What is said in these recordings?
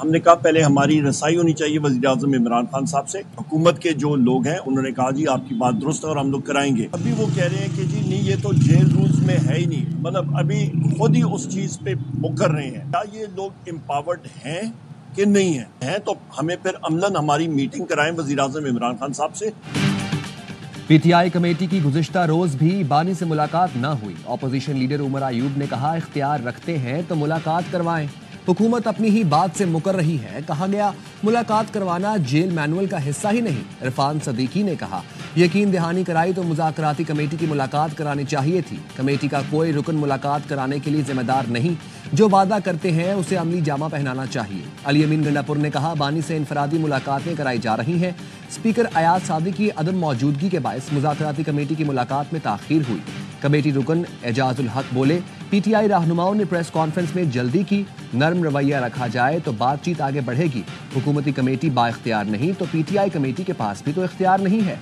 ہم نے کہا پہلے ہماری رسائی ہونی چاہیے وزیر اعظم عمران خان صاحب سے. حکومت کے جو لوگ ہیں انہوں نے کہا جی آپ کی بات درست ہے اور ہم لوگ کرائیں گے. ابھی وہ کہہ رہے ہیں کہ جی نہیں یہ تو جیل رولز میں ہے ہی نہیں, مطلب ابھی خود ہی اس چیز پہ مکر رہے ہیں. کیا یہ لوگ امپاورڈ ہیں کہ نہیں ہیں؟ تو ہمیں پھر عملاً ہماری میٹنگ کرائیں وزیر اعظم عمران خان صاحب سے. پی ٹی آئی کمیٹی کی گزشتہ روز بھی بانی سے ملاقات نہ ہوئی. اپوزیشن لیڈر عمر ایوب نے کہا اختیار رکھتے ہیں تو ملاقات کروائیں. حکومت اپنی ہی بات سے مکر رہی ہے. کہا گیا ملاقات کروانا جیل مینول کا حصہ ہی نہیں. عرفان صدیقی نے کہا یقین دہانی کرائی تو مذاکراتی کمیٹی کی ملاقات کرانی چاہیے تھی. کمیٹی کا کوئی رکن ملاقات کرانے کے لیے ذمہ دار نہیں. جو وعدہ کرتے ہیں اسے عملی جامہ پہنانا چاہیے. علی امین گنڈا پور نے کہا بانی سے انفرادی ملاقاتیں کرائی جا رہی ہیں. اسپیکر ایاز صادق کی عدم موجودگی کے باعث مذاکراتی کمیٹی کی ملاقات میں تاخیر ہوئی. کمیٹی رکن اعجاز الحق بولے پی ٹی آئی رہنماؤں نے پریس کانفرنس میں جلدی کی. نرم رویہ رکھا جائے تو بات چیت آگے بڑھے گی. حکومتی کمیٹی با اختیار نہیں تو پی ٹی آئی کمیٹی کے پاس بھی تو اختیار نہیں ہے.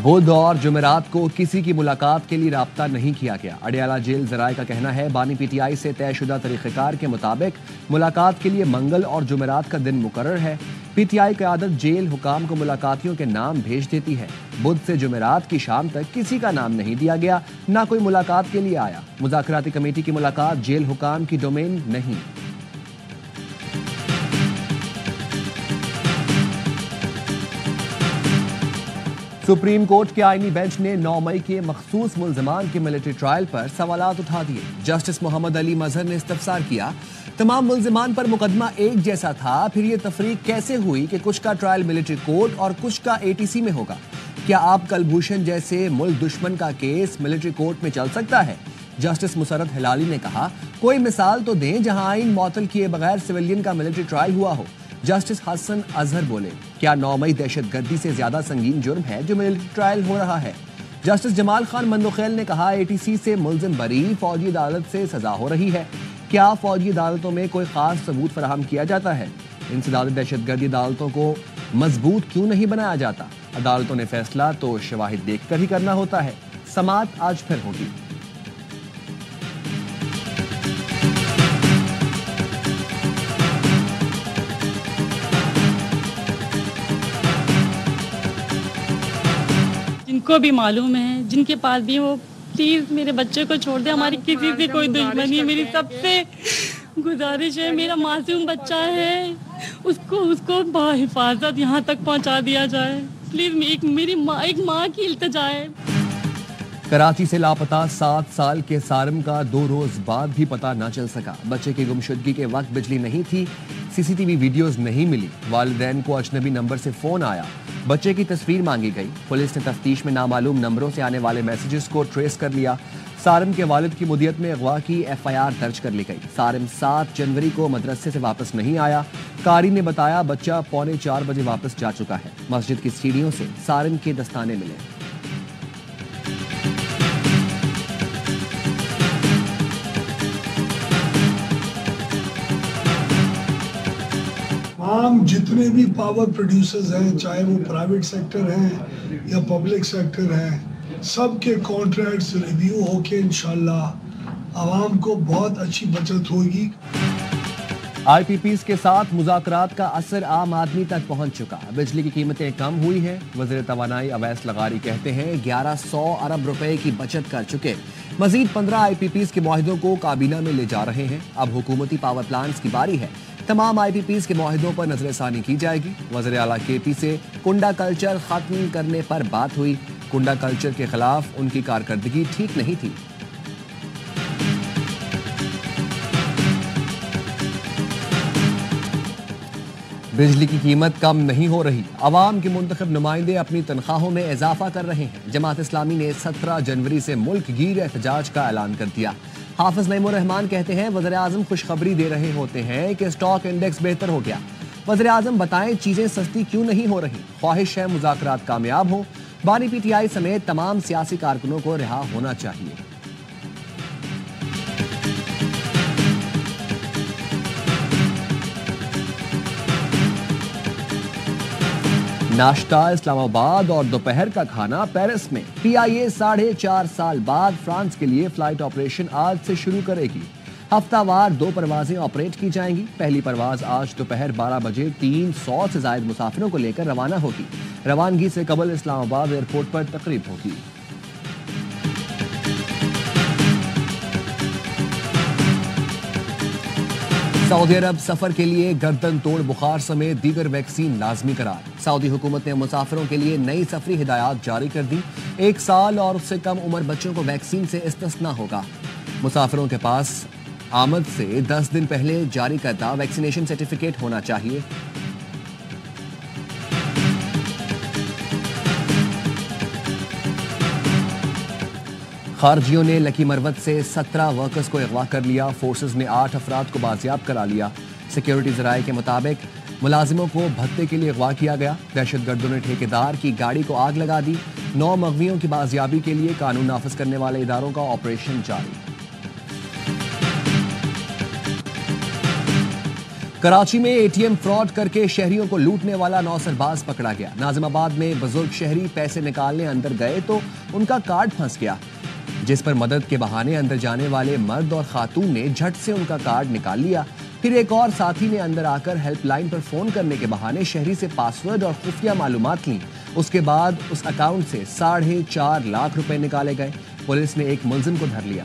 بدھ اور جمعرات کو کسی کی ملاقات کے لیے رابطہ نہیں کیا گیا. اڈیالہ جیل ذرائع کا کہنا ہے بانی پی ٹی آئی سے طے شدہ طریقہ کار کے مطابق ملاقات کے لیے منگل اور جمعرات کا دن مقرر ہے. پی ٹی آئی قیادت جیل حکام کو ملاقاتیوں کے نام بھیج دیتی ہے. بدھ سے جمعرات کی شام تک کسی کا نام نہیں دیا گیا, نہ کوئی ملاقات کے لیے آیا. مذاکراتی کمیٹی کی ملاقات جیل حکام کی ڈومین نہیں. سپریم کورٹ کے آئینی بینچ نے 9 مئی کے مخصوص ملزمان کے ملٹری ٹرائل پر سوالات اٹھا دیے. جسٹس محمد علی مظہر نے استفسار کیا تمام ملزمان پر مقدمہ ایک جیسا تھا, پھر یہ تفریق کیسے ہوئی کہ کچھ کا ٹرائل ملٹری کورٹ اور کچھ کا اے ٹی سی میں ہوگا؟ کیا آپ کلبھوشن جیسے ملک دشمن کا کیس ملٹری کورٹ میں چل سکتا ہے؟ جسٹس مسرت ہلالی نے کہا کوئی مثال تو دیں جہاں آئین معطل کیے بغیر سویلین کا ملٹری ٹرائل ہوا ہو. جسٹس حسن اظہر بولے کیا 9 مئی دہشت گردی سے زیادہ سنگین جرم ہے جو ملٹری ٹرائل ہو رہا ہے؟ جسٹس جمال خان مندوخیل نے کہا اے ٹی سی سے ملزم بری, فوجی عدالت سے سزا ہو رہی ہے. کیا فوجی عدالتوں میں کوئی خاص ثبوت فراہم کیا جاتا ہے؟ انسداد دہشت گردی عدالتوں کو مضبوط کیوں نہیں بنایا جاتا؟ عدالتوں نے فیصلہ تو شواہد دیکھ کر ہی کرنا ہوتا ہے. سماعت آج پھر ہوگی. جن کو بھی معلوم ہے, جن کے پاس بھی وہ پلیز میرے بچے کو چھوڑ دے. ہماری کسی سے کوئی دشمنی, میری سب سے گزارش ہے, میرا معصوم بچہ ہے, اس کو بحفاظت یہاں تک پہنچا دیا جائے پلیز. میری ایک ماں کی التجا ہے. کراچی سے لاپتہ 7 سال کے سارم کا 2 روز بعد بھی پتہ نہ چل سکا. بچے کی گمشدگی کے وقت بجلی نہیں تھی, سی سی ٹی وی ویڈیوز نہیں ملی. والدین کو اجنبی نمبر سے فون آیا, بچے کی تصویر مانگی گئی. پولیس نے تفتیش میں نامعلوم نمبروں سے آنے والے میسیجز کو ٹریس کر لیا. سارم کے والد کی مدیت میں اغوا کی ایف آئی آر درج کر لی گئی. سارم 7 جنوری کو مدرسے سے واپس نہیں آیا. قاری نے بتایا بچہ 3:45 بجے واپس جا چکا ہے. مسجد کی سیڑھیوں سے سارم کے دستانے ملے. تمام جتنے بھی پاور پروڈیوسرز ہیں, چاہے وہ پرائیویٹ سیکٹر ہیں یا پبلک سیکٹر ہیں, سب کے کانٹریکٹس ریویو ہو کے انشاءاللہ عوام کو بہت اچھی بچت ہوگی. آئی پی پیز کے ساتھ مذاکرات کا اثر عام آدمی تک پہنچ چکا. بجلی کی قیمتیں کم ہوئی ہیں. وزیر توانائی اویس لغاری کہتے ہیں 1100 ارب روپے کی بچت کر چکے. مزید 15 آئی پی پیز کے معاہدوں کو کابینہ میں لے جا رہے ہیں. اب حکومتی پاور پلانٹس کی باری ہے. تمام آئی پی پیز کے معاہدوں پر نظر ثانی کی جائے گی. وزیر اعلیٰ کے پی سے کنڈا کلچر ختم کرنے پر بات ہوئی. کنڈا کلچر کے خلاف ان کی کارکردگی ٹھیک نہیں تھی. بجلی کی قیمت کم نہیں ہو رہی. عوام کے منتخب نمائندے اپنی تنخواہوں میں اضافہ کر رہے ہیں. جماعت اسلامی نے 17 جنوری سے ملک گیر احتجاج کا اعلان کر دیا. حافظ نعیم الرحمان کہتے ہیں وزیر اعظم خوشخبری دے رہے ہوتے ہیں کہ اسٹاک انڈیکس بہتر ہو گیا. وزیر اعظم بتائیں چیزیں سستی کیوں نہیں ہو رہی. خواہش ہے مذاکرات کامیاب ہوں. بانی پی ٹی آئی سمیت تمام سیاسی کارکنوں کو رہا ہونا چاہیے. ناشتہ اسلام آباد اور دوپہر کا کھانا پیرس میں. PIA 4.5 سال بعد فرانس کے لیے فلائٹ آپریشن آج سے شروع کرے گی. ہفتہ وار 2 پروازیں آپریٹ کی جائیں گی. پہلی پرواز آج دوپہر 12 بجے 300 سے زائد مسافروں کو لے کر روانہ ہوگی. روانگی سے قبل اسلام آباد ایئرپورٹ پر تقریب ہوگی. سعودی عرب سفر کے لیے گردن توڑ بخار سمیت دیگر ویکسین لازمی قرار. سعودی حکومت نے مسافروں کے لیے نئی سفری ہدایات جاری کر دی. 1 سال اور اس سے کم عمر بچوں کو ویکسین سے استثناء ہوگا. مسافروں کے پاس آمد سے 10 دن پہلے جاری کردہ ویکسینیشن سرٹیفکیٹ ہونا چاہیے. خارجیوں نے لکی مروت سے 17 ورکرز کو اغوا کر لیا. فورسز نے 8 افراد کو بازیاب کرا لیا. سیکیورٹی ذرائع کے مطابق ملازموں کو بھتے کے لیے اغوا کیا گیا. دہشت گردوں نے ٹھیکیدار کی گاڑی کو آگ لگا دی. 9 مغویوں کی بازیابی کے لیے قانون نافذ کرنے والے اداروں کا آپریشن جاری. کراچی میں ATM فراڈ کر کے شہریوں کو لوٹنے والا نوسرباز پکڑا گیا. ناظم آباد میں بزرگ شہری پیسے نکالنے اندر گئے تو ان کا کارڈ پھنس گیا، جس پر مدد کے بہانے اندر جانے والے مرد اور خاتون نے جھٹ سے ان کا کارڈ نکال لیا. پھر ایک اور ساتھی نے اندر آ کر ہیلپ لائن پر فون کرنے کے بہانے شہری سے پاسورڈ اور خفیہ معلومات لیں. اس کے بعد اس اکاؤنٹ سے 4.5 لاکھ روپے نکالے گئے. پولیس نے ایک ملزم کو دھر لیا.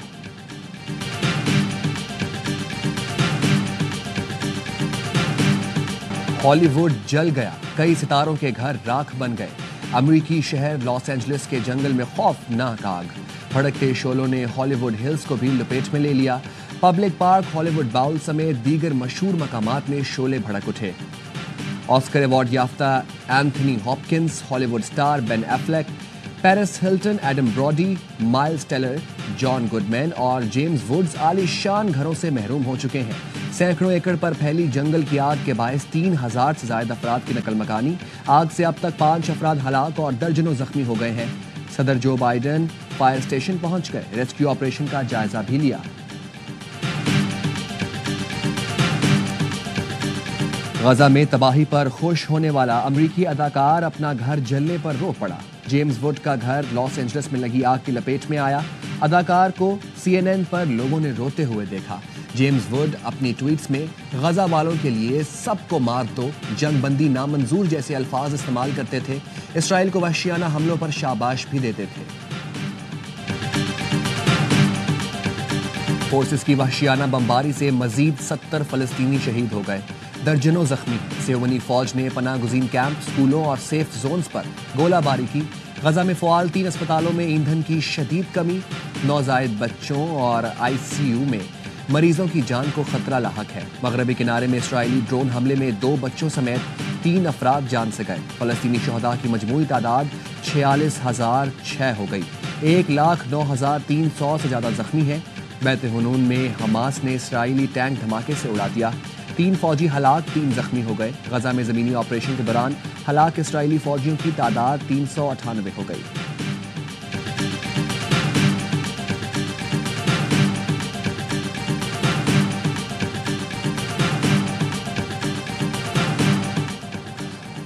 ہالی ووڈ جل گیا، کئی ستاروں کے گھر راکھ بن گئے. امریکی شہر لاس اینجلس کے جنگل میں خوفناک آگ. بھڑکتے شعلوں نے ہالی ووڈ ہلز کو بھی لپیٹ میں لے لیا. Public park, Hollywood bowl سمیت دیگر مشہور مقامات میں شعلے بھڑک اٹھے. آسکر ایوارڈ یافتہ Anthony Hopkins, Hollywood star Ben Affleck, Paris Hilton, Adam Brody, Miles Teller, John Goodman اور جیمز ووڈز عالی شان گھروں سے محروم ہو چکے ہیں. سینکڑوں ایکڑ پر پھیلی جنگل کی آگ کے باعث 3000 سے زائد افراد کی نقل مکانی. آگ سے اب تک 5 افراد ہلاک اور درجنوں زخمی ہو گئے ہیں. صدر جو بائیڈن فائر اسٹیشن پہنچ گئے، ریسکیو آپریشن کا جائزہ بھی لیا. غزہ میں تباہی پر خوش ہونے والا امریکی اداکار اپنا گھر جلنے پر رو پڑا. جیمز ووڈ کا گھر لاس اینجلس میں لگی آگ کی لپیٹ میں آیا. اداکار کو CNN پر لوگوں نے روتے ہوئے دیکھا. جیمز ووڈ اپنی ٹویٹس میں غزہ والوں کے لیے سب کو مار دو، جنگ بندی نامنظور جیسے الفاظ استعمال کرتے تھے. اسرائیل کو وحشیانہ حملوں پر شاباش بھی دیتے تھے. فورسز کی وحشیانہ بمباری سے مزید 70 فلسطینی شہید ہو گئے، درجنوں زخمی. سیونی فوج نے پناہ گزین کیمپ، سکولوں اور سیف زونز پر گولہ باری کی. غزہ میں فعال 3 اسپتالوں میں ایندھن کی شدید کمی. نوزائیدہ بچوں اور ICU میں مریضوں کی جان کو خطرہ لاحق ہے. مغربی کنارے میں اسرائیلی ڈرون حملے میں 2 بچوں سمیت 3 افراد جان سے گئے. فلسطینی شہداء کی مجموعی تعداد 46,006 ہو گئی. 109,300 سے زیادہ زخمی ہیں. بیت حنون میں حماس نے اسرائیلی ٹینک دھماکے سے اڑا دیا. 3 فوجی ہلاک، 3 زخمی ہو گئے. غزہ میں زمینی آپریشن کے دوران ہلاک اسرائیلی فوجیوں کی تعداد 398 ہو گئی.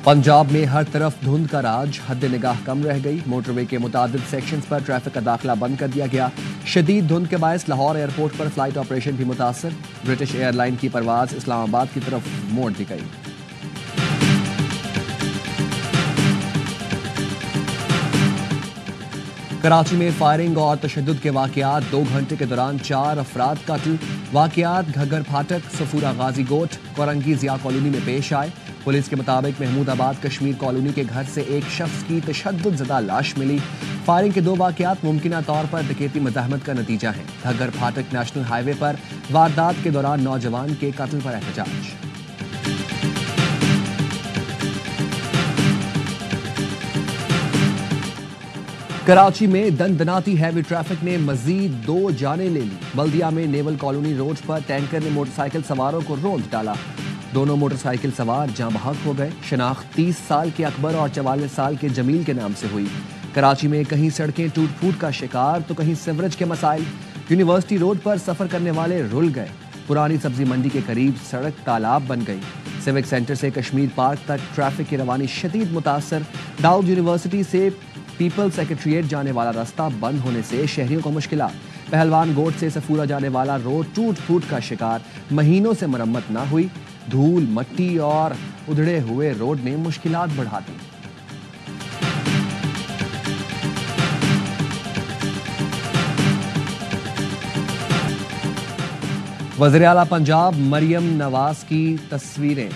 پنجاب میں ہر طرف دھند کا راج، حد نگاہ کم رہ گئی. موٹر وے کے متعدد سیکشنز پر ٹریفک کا داخلہ بند کر دیا گیا. شدید دھند کے باعث لاہور ایئرپورٹ پر فلائٹ آپریشن بھی متاثر. برٹش ایئر لائن کی پرواز اسلام آباد کی طرف موڑ دی گئی. کراچی میں فائرنگ اور تشدد کے واقعات، 2 گھنٹے کے دوران 4 افراد قتل. واقعات گھگر پھاٹک، صفورہ غازی گوٹ، کورنگی ضیاء کالونی میں پیش آئے. پولیس کے مطابق محمود آباد کشمیر کالونی کے گھر سے ایک شخص کی تشدد زدہ لاش ملی. فائرنگ کے 2 واقعات ممکنہ طور پر ڈکیتی مزاحمت کا نتیجہ ہیں. گھگر پھاٹک نیشنل ہائی وے پر واردات کے دوران نوجوان کے قتل پر احتجاج. کراچی میں دندناتی ہیوی ٹریفک نے مزید 2 جانیں لے لی. بلدیہ میں نیول کالونی روڈ پر ٹینکر نے موٹر سائیکل سواروں کو روند ڈالا. دونوں موٹر سائیکل سوار جاں بحق ہو گئے. شناخت 30 سال کے اکبر اور 44 سال کے جمیل کے نام سے ہوئی. کراچی میں کہیں سڑکیں ٹوٹ پھوٹ کا شکار تو کہیں سیوریج کے مسائل. یونیورسٹی روڈ پر سفر کرنے والے رل گئے. پرانی سبزی منڈی کے قریب سڑک تالاب بن گئی. سیوک سینٹر سے کشمیر پارک تک ٹریفک کی روانی شدید متاثر. داؤد یونیورسٹی سے پیپل سیکریٹریٹ جانے والا راستہ بند ہونے سے شہریوں کو مشکلات. پہلوان گوٹ سے سفورہ جانے والا روڈ ٹوٹ پھوٹ کا شکار, مہینوں سے مرمت نہ ہوئی. دھول, مٹی اور ادھڑے ہوئے روڈ نے مشکلات بڑھا دی. وزیر اعلیٰ پنجاب مریم نواز کی تصویریں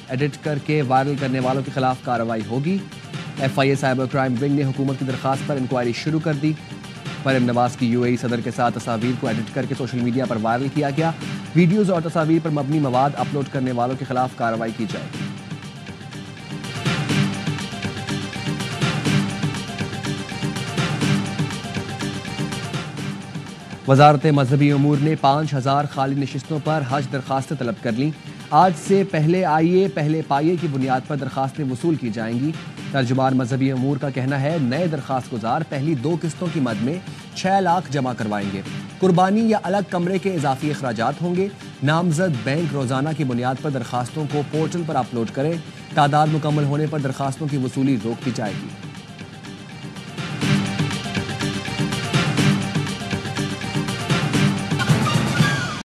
ایڈٹ کر کے وائرل کرنے والوں کے خلاف کارروائی ہوگی. F I A cyber crime wing نے حکومت کی درخواست پر انکوائری شروع کر دی. مریم نواز کی UAE صدر کے ساتھ تصاویر کو ایڈٹ کر کے سوشل میڈیا پر وائرل کیا گیا. ویڈیوز اور تصاویر پر مبنی مواد اپلوڈ کرنے والوں کے خلاف کارروائی کی جائے گی. وزارت مذہبی امور نے 5000 خالی نشستوں پر حج درخواستیں طلب کر لیں. آج سے پہلے آئیے پہلے پائیے کی بنیاد پر درخواستیں وصول کی جائیں گی. ترجمان مذہبی امور کا کہنا ہے نئے درخواست گزار پہلی 2 قسطوں کی مد میں 6 لاکھ جمع کروائیں گے. قربانی یا الگ کمرے کے اضافی اخراجات ہوں گے. نامزد بینک روزانہ کی بنیاد پر درخواستوں کو پورٹل پر اپلوڈ کریں. تعداد مکمل ہونے پر درخواستوں کی وصولی روک دی جائے گی.